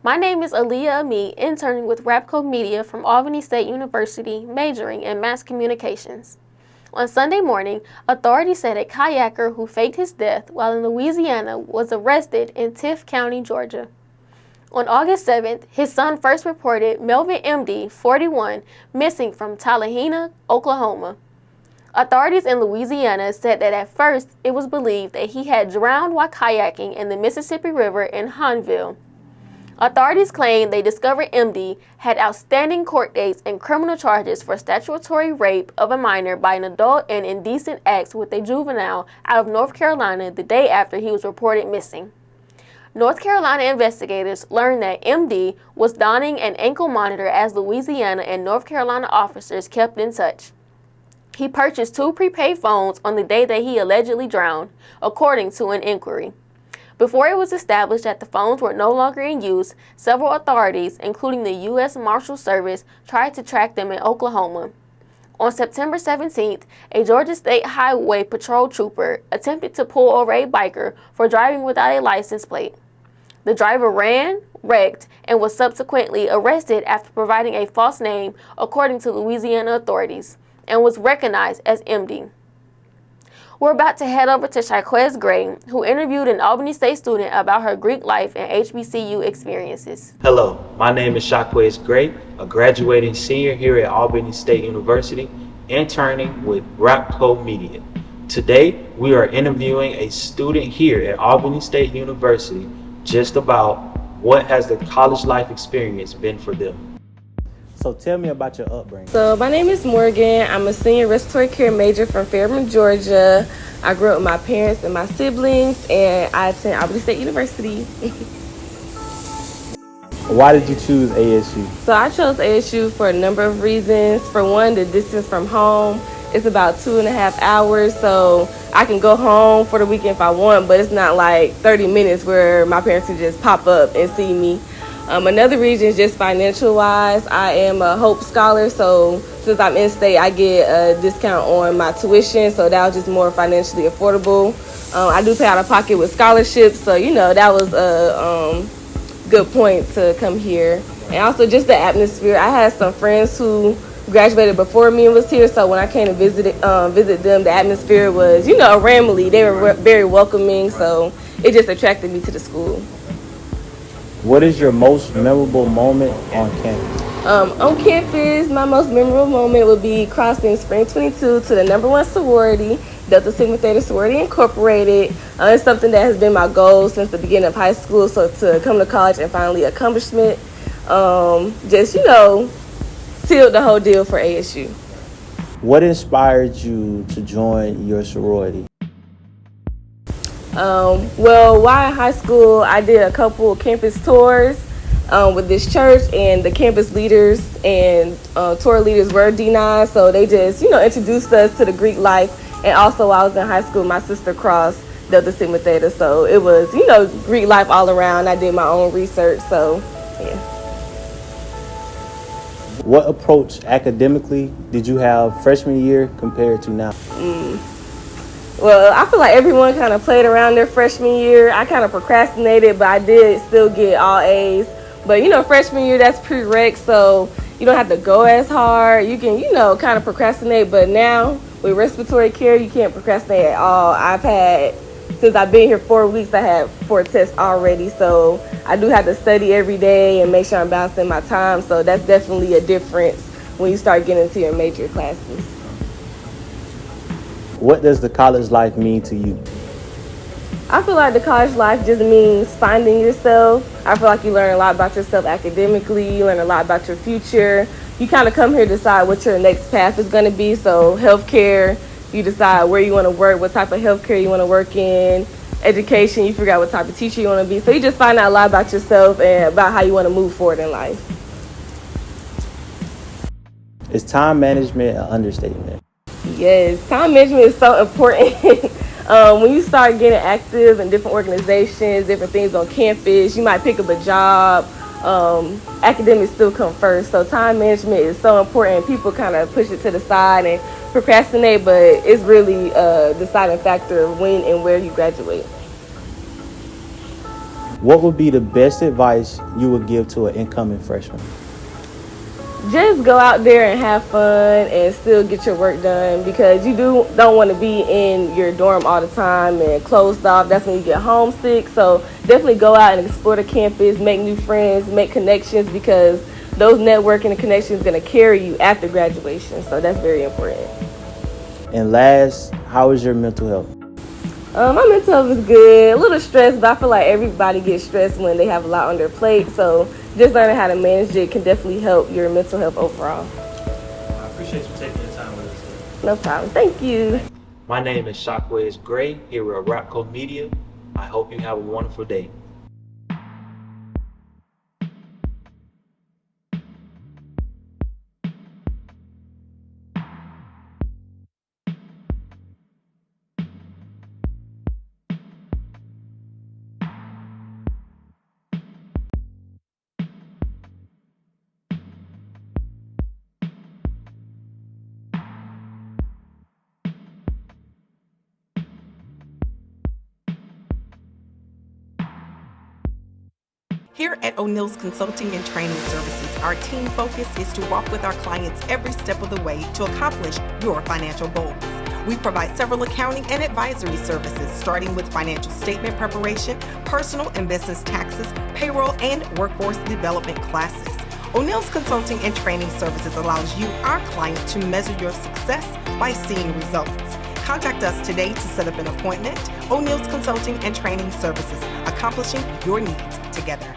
My name is Aaliyah Ami, interning with RAPCO Media from Albany State University, majoring in mass communications. On Sunday morning, authorities said a kayaker who faked his death while in Louisiana was arrested in Tift County, Georgia. On August 7th, his son first reported Melvin MD, 41, missing from Tallahena, Oklahoma. Authorities in Louisiana said that at first it was believed that he had drowned while kayaking in the Mississippi River in Hahnville. Authorities claim they discovered MD had outstanding court dates and criminal charges for statutory rape of a minor by an adult and indecent acts with a juvenile out of North Carolina the day after he was reported missing. North Carolina investigators learned that MD was donning an ankle monitor as Louisiana and North Carolina officers kept in touch. He purchased 2 prepaid phones on the day that he allegedly drowned, according to an inquiry. Before it was established that the phones were no longer in use, several authorities, including the U.S. Marshal Service, tried to track them in Oklahoma. On September 17th, a Georgia State Highway Patrol trooper attempted to pull over a biker for driving without a license plate. The driver ran, wrecked, and was subsequently arrested after providing a false name, according to Louisiana authorities, and was recognized as MD. We're about to head over to Shaquez Gray, who interviewed an Albany State student about her Greek life and HBCU experiences. Hello, my name is Shaquez Gray, a graduating senior here at Albany State University, interning with RAPCO Media. Today, we are interviewing a student here at Albany State University just about what has the college life experience been for them. So tell me about your upbringing. So my name is Morgan. I'm a senior respiratory care major from Fairburn, Georgia. I grew up with my parents and my siblings, and I attend Albany State University. Why did you choose ASU? So I chose ASU for a number of reasons. For one, the distance from home. It's about 2.5 hours, so I can go home for the weekend if I want, but it's not like 30 minutes where my parents can just pop up and see me. Another reason is just financial-wise. I am a Hope Scholar, so since I'm in-state, I get a discount on my tuition, so that was just more financially affordable. I do pay out of pocket with scholarships, so, that was a good point to come here. And also just the atmosphere. I had some friends who graduated before me and was here, so when I came to visit them, the atmosphere was, a family. They were very welcoming, so it just attracted me to the school. What is your most memorable moment on campus? On campus, my most memorable moment would be crossing Spring 22 to the #1 sorority, Delta Sigma Theta Sorority Incorporated. It's something that has been my goal since the beginning of high school, so to come to college and finally accomplishment, sealed the whole deal for ASU. What inspired you to join your sorority? While in high school, I did a couple of campus tours with this church, and the campus leaders and tour leaders were D9, so they just, introduced us to the Greek life. And also, while I was in high school, my sister crossed Delta Sigma Theta, so it was, Greek life all around. I did my own research, so yeah. What approach academically did you have freshman year compared to now? Well, I feel like everyone kind of played around their freshman year. I kind of procrastinated, but I did still get all A's. But, freshman year, that's prereq, so you don't have to go as hard. You can, kind of procrastinate. But now, with respiratory care, you can't procrastinate at all. Since I've been here 4 weeks, I had 4 tests already. So I do have to study every day and make sure I'm balancing my time. So that's definitely a difference when you start getting into your major classes. What does the college life mean to you? I feel like the college life just means finding yourself. I feel like you learn a lot about yourself academically. You learn a lot about your future. You kind of come here to decide what your next path is going to be. So healthcare, you decide where you want to work, what type of healthcare you want to work in. Education, you figure out what type of teacher you want to be. So you just find out a lot about yourself and about how you want to move forward in life. Is time management an understatement? Yes, time management is so important. When you start getting active in different organizations, different things on campus, you might pick up a job. Academics still come first, so time management is so important. People kind of push it to the side and procrastinate, but it's really a deciding factor of when and where you graduate. What would be the best advice you would give to an incoming freshman? Just go out there and have fun and still get your work done, because you don't want to be in your dorm all the time and closed off. That's when you get homesick. So definitely go out and explore the campus, make new friends, make connections, because those networking and connections are going to carry you after graduation. So that's very important. And last, how is your mental health? My mental health is good. A little stressed, but I feel like everybody gets stressed when they have a lot on their plate. So just learning how to manage it can definitely help your mental health overall. I appreciate you taking your time with us. No problem. Thank you. My name is Shockways Gray here at RAPCO Media. I hope you have a wonderful day. Here at O'Neill's Consulting and Training Services, our team focus is to walk with our clients every step of the way to accomplish your financial goals. We provide several accounting and advisory services, starting with financial statement preparation, personal and business taxes, payroll, and workforce development classes. O'Neill's Consulting and Training Services allows you, our client, to measure your success by seeing results. Contact us today to set up an appointment. O'Neill's Consulting and Training Services, accomplishing your needs together.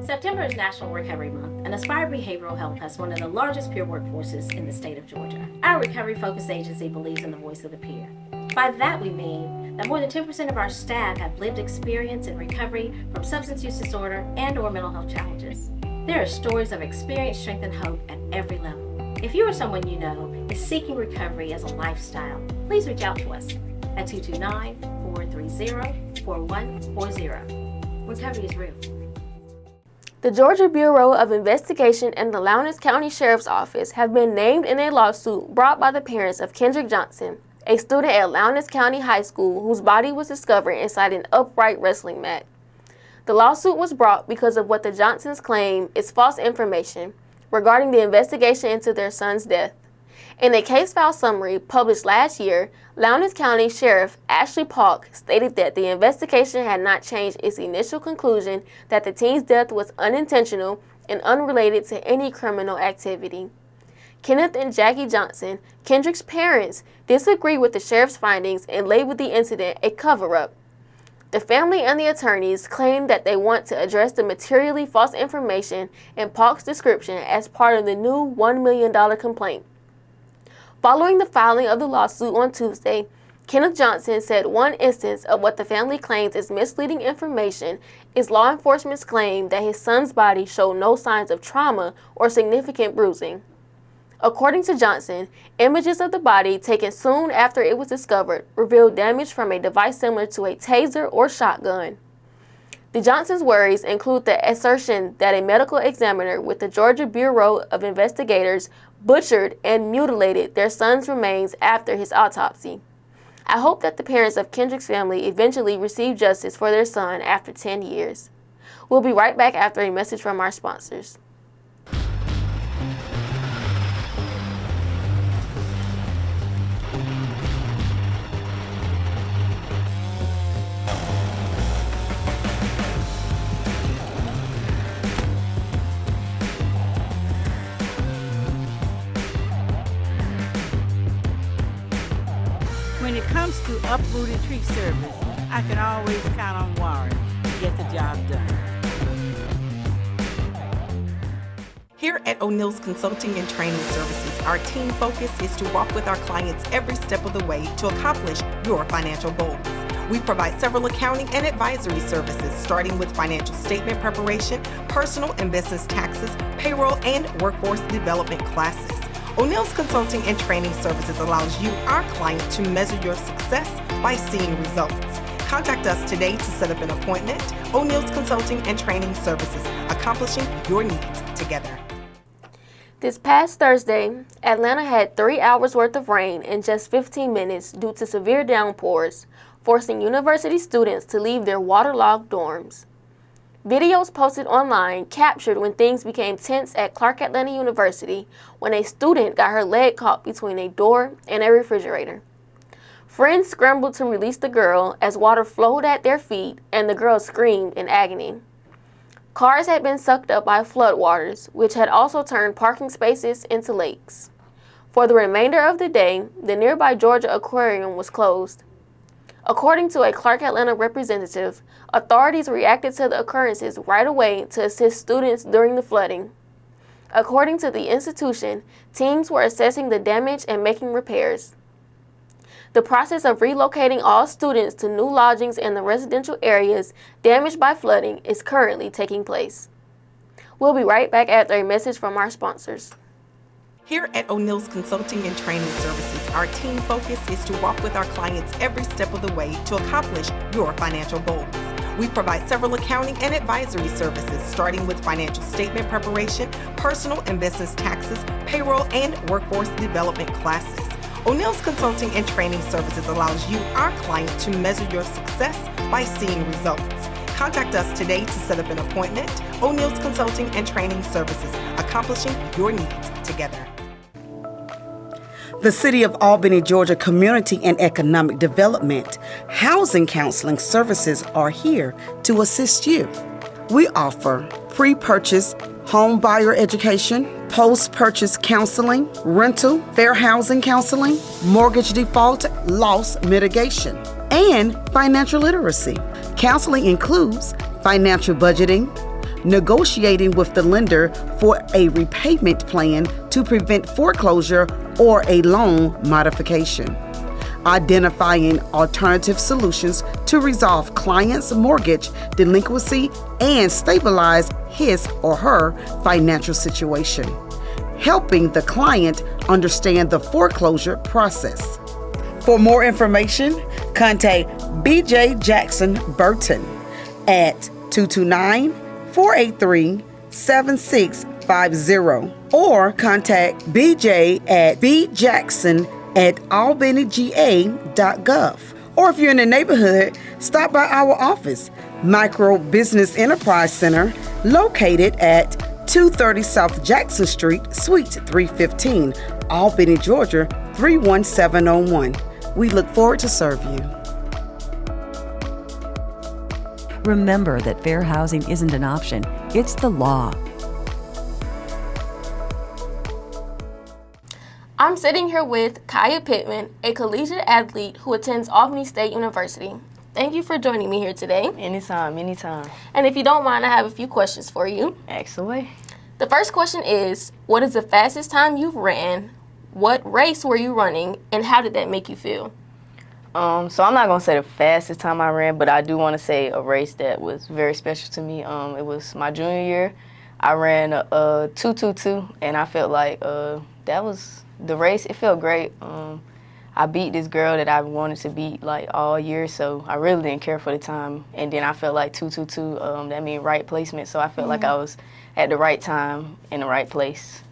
September is National Recovery Month, and Aspire Behavioral Health has one of the largest peer workforces in the state of Georgia. Our recovery-focused agency believes in the voice of the peer. By that we mean that more than 10% of our staff have lived experience in recovery from substance use disorder and/or mental health challenges. There are stories of experience, strength, and hope at every level. If you or someone you know is seeking recovery as a lifestyle, please reach out to us at 229-430-4140. Recovery is real. The Georgia Bureau of Investigation and the Lowndes County Sheriff's Office have been named in a lawsuit brought by the parents of Kendrick Johnson, a student at Lowndes County High School whose body was discovered inside an upright wrestling mat. The lawsuit was brought because of what the Johnsons claim is false information regarding the investigation into their son's death. In a case file summary published last year, Lowndes County Sheriff Ashley Polk stated that the investigation had not changed its initial conclusion that the teen's death was unintentional and unrelated to any criminal activity. Kenneth and Jackie Johnson, Kendrick's parents, disagree with the sheriff's findings and labeled the incident a cover-up. The family and the attorneys claim that they want to address the materially false information in Polk's description as part of the new $1 million complaint. Following the filing of the lawsuit on Tuesday, Kenneth Johnson said one instance of what the family claims is misleading information is law enforcement's claim that his son's body showed no signs of trauma or significant bruising. According to Johnson, images of the body taken soon after it was discovered revealed damage from a device similar to a taser or shotgun. The Johnsons' worries include the assertion that a medical examiner with the Georgia Bureau of Investigators butchered and mutilated their son's remains after his autopsy. I hope that the parents of Kendrick's family eventually receive justice for their son after 10 years. We'll be right back after a message from our sponsors. When it comes to uprooted tree service, I can always count on Warren to get the job done. Here at O'Neill's Consulting and Training Services, our team focus is to walk with our clients every step of the way to accomplish your financial goals. We provide several accounting and advisory services, starting with financial statement preparation, personal and business taxes, payroll, and workforce development classes. O'Neill's Consulting and Training Services allows you, our client, to measure your success by seeing results. Contact us today to set up an appointment. O'Neill's Consulting and Training Services, accomplishing your needs together. This past Thursday, Atlanta had 3 hours worth of rain in just 15 minutes due to severe downpours, forcing university students to leave their waterlogged dorms. Videos posted online captured when things became tense at Clark Atlanta University when a student got her leg caught between a door and a refrigerator. Friends scrambled to release the girl as water flowed at their feet and the girl screamed in agony. Cars had been sucked up by floodwaters, which had also turned parking spaces into lakes. For the remainder of the day, the nearby Georgia Aquarium was closed. According to a Clark Atlanta representative, authorities reacted to the occurrences right away to assist students during the flooding. According to the institution, teams were assessing the damage and making repairs. The process of relocating all students to new lodgings in the residential areas damaged by flooding is currently taking place. We'll be right back after a message from our sponsors. Here at O'Neill's Consulting and Training Services, our team focus is to walk with our clients every step of the way to accomplish your financial goals. We provide several accounting and advisory services, starting with financial statement preparation, personal and business taxes, payroll, and workforce development classes. O'Neill's Consulting and Training Services allows you, our client, to measure your success by seeing results. Contact us today to set up an appointment. O'Neill's Consulting and Training Services, accomplishing your needs together. The City of Albany, Georgia Community and Economic Development Housing Counseling Services are here to assist you. We offer pre-purchase home buyer education, post-purchase counseling, rental, fair housing counseling, mortgage default, loss mitigation, and financial literacy. Counseling includes financial budgeting, negotiating with the lender for a repayment plan to prevent foreclosure or a loan modification, identifying alternative solutions to resolve clients' mortgage delinquency and stabilize his or her financial situation, helping the client understand the foreclosure process. For more information, contact BJ Jackson Burton at 229-483-7650 or contact BJ at bjackson@albanyga.gov. Or if you're in the neighborhood, stop by our office, Micro Business Enterprise Center, located at 230 South Jackson Street, Suite 315, Albany, Georgia 31701. We look forward to serve you. Remember that fair housing isn't an option, it's the law. I'm sitting here with Kaya Pittman, a collegiate athlete who attends Albany State University. Thank you for joining me here today. Anytime. And if you don't mind, I have a few questions for you. Ask away. The first question is, what is the fastest time you've ran? What race were you running? And how did that make you feel? So I'm not going to say the fastest time I ran, but I do want to say a race that was very special to me. It was my junior year. I ran a 2:22, and I felt like that was the race. It felt great. I beat this girl that I wanted to beat like all year, so I really didn't care for the time. And then I felt like 2:22, that means right placement, so I felt like I was at the right time in the right place.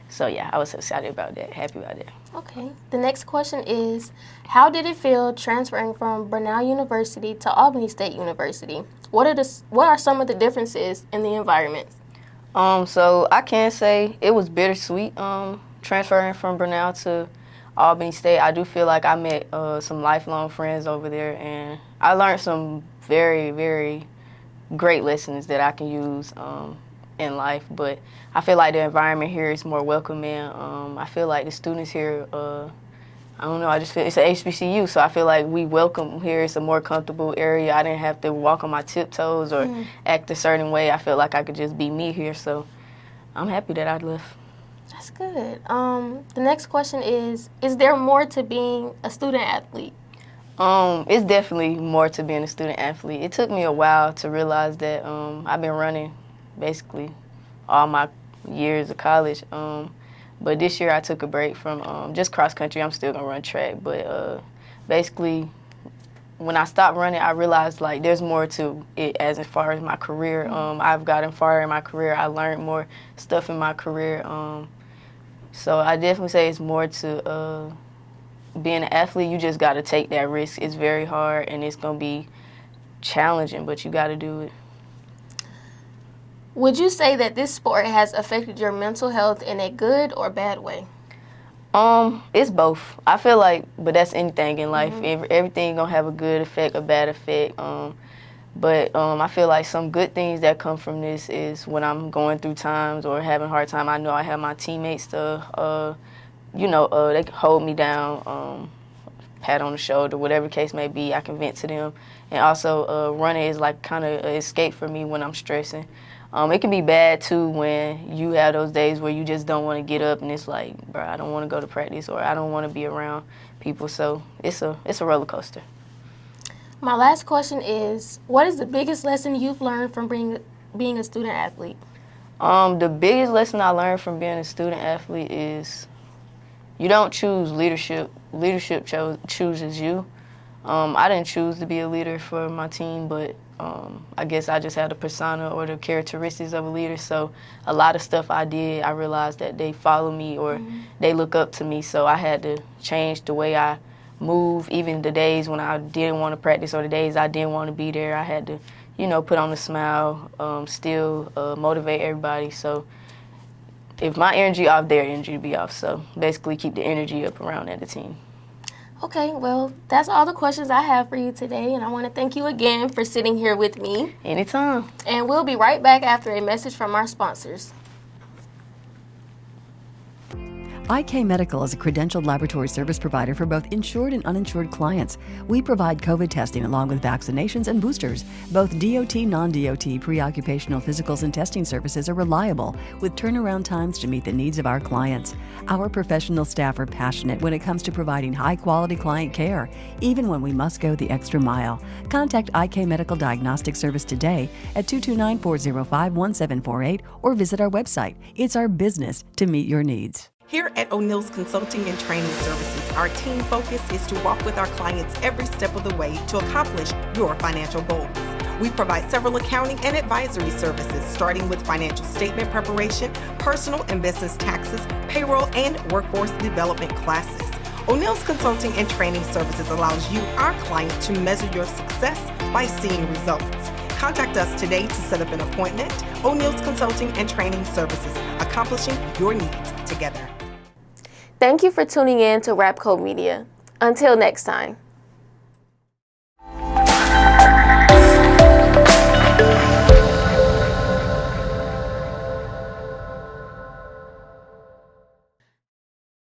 So yeah, I was excited about that, happy about that. Okay. The next question is, how did it feel transferring from Brenau University to Albany State University? What are some of the differences in the environments? So I can say it was bittersweet transferring from Brenau to Albany State. I do feel like I met some lifelong friends over there, and I learned some very, very great lessons that I can use in life. But I feel like the environment here is more welcoming. I feel like the students here, I don't know, I just feel it's an HBCU, so I feel like we welcome here. It's a more comfortable area. I didn't have to walk on my tiptoes or act a certain way. I feel like I could just be me here, so I'm happy that I left. That's good. The next question is there more to being a student athlete? It's definitely more to being a student athlete. It took me a while to realize that I've been running basically all my years of college. But this year I took a break from just cross country. I'm still gonna run track, but basically when I stopped running, I realized like there's more to it as far as my career. I've gotten farther in my career. I learned more stuff in my career. So I definitely say it's more to being an athlete. You just got to take that risk. It's very hard and it's gonna be challenging, but you got to do it. Would you say that this sport has affected your mental health in a good or bad way? It's both. I feel like, but that's anything in life. Everything gonna have a good effect, a bad effect. But I feel like some good things that come from this is when I'm going through times or having a hard time, I know I have my teammates to, they can hold me down, pat on the shoulder, whatever the case may be, I can vent to them. And also running is like kind of an escape for me when I'm stressing. It can be bad too when you have those days where you just don't want to get up and it's like, bro, I don't want to go to practice or I don't want to be around people. So it's a roller coaster. My last question is, what is the biggest lesson you've learned from being a student athlete? The biggest lesson I learned from being a student athlete is you don't choose leadership. Leadership chooses you. I didn't choose to be a leader for my team, but I guess I just had the persona or the characteristics of a leader. So a lot of stuff I did, I realized that they follow me or they look up to me. So I had to change the way I move, even the days when I didn't want to practice or the days I didn't want to be there. I had to, put on a smile, still motivate everybody. So if my energy off, their energy will be off. So basically keep the energy up around at the team. Okay, well, that's all the questions I have for you today, and I want to thank you again for sitting here with me. Anytime. And we'll be right back after a message from our sponsors. IK Medical is a credentialed laboratory service provider for both insured and uninsured clients. We provide COVID testing along with vaccinations and boosters. Both DOT, non-DOT, pre-occupational physicals and testing services are reliable with turnaround times to meet the needs of our clients. Our professional staff are passionate when it comes to providing high-quality client care, even when we must go the extra mile. Contact IK Medical Diagnostic Service today at 229-405-1748 or visit our website. It's our business to meet your needs. Here at O'Neill's Consulting and Training Services, our team focus is to walk with our clients every step of the way to accomplish your financial goals. We provide several accounting and advisory services, starting with financial statement preparation, personal and business taxes, payroll, and workforce development classes. O'Neill's Consulting and Training Services allows you, our client, to measure your success by seeing results. Contact us today to set up an appointment. O'Neill's Consulting and Training Services, accomplishing your needs together. Thank you for tuning in to RAPCO Media. Until next time.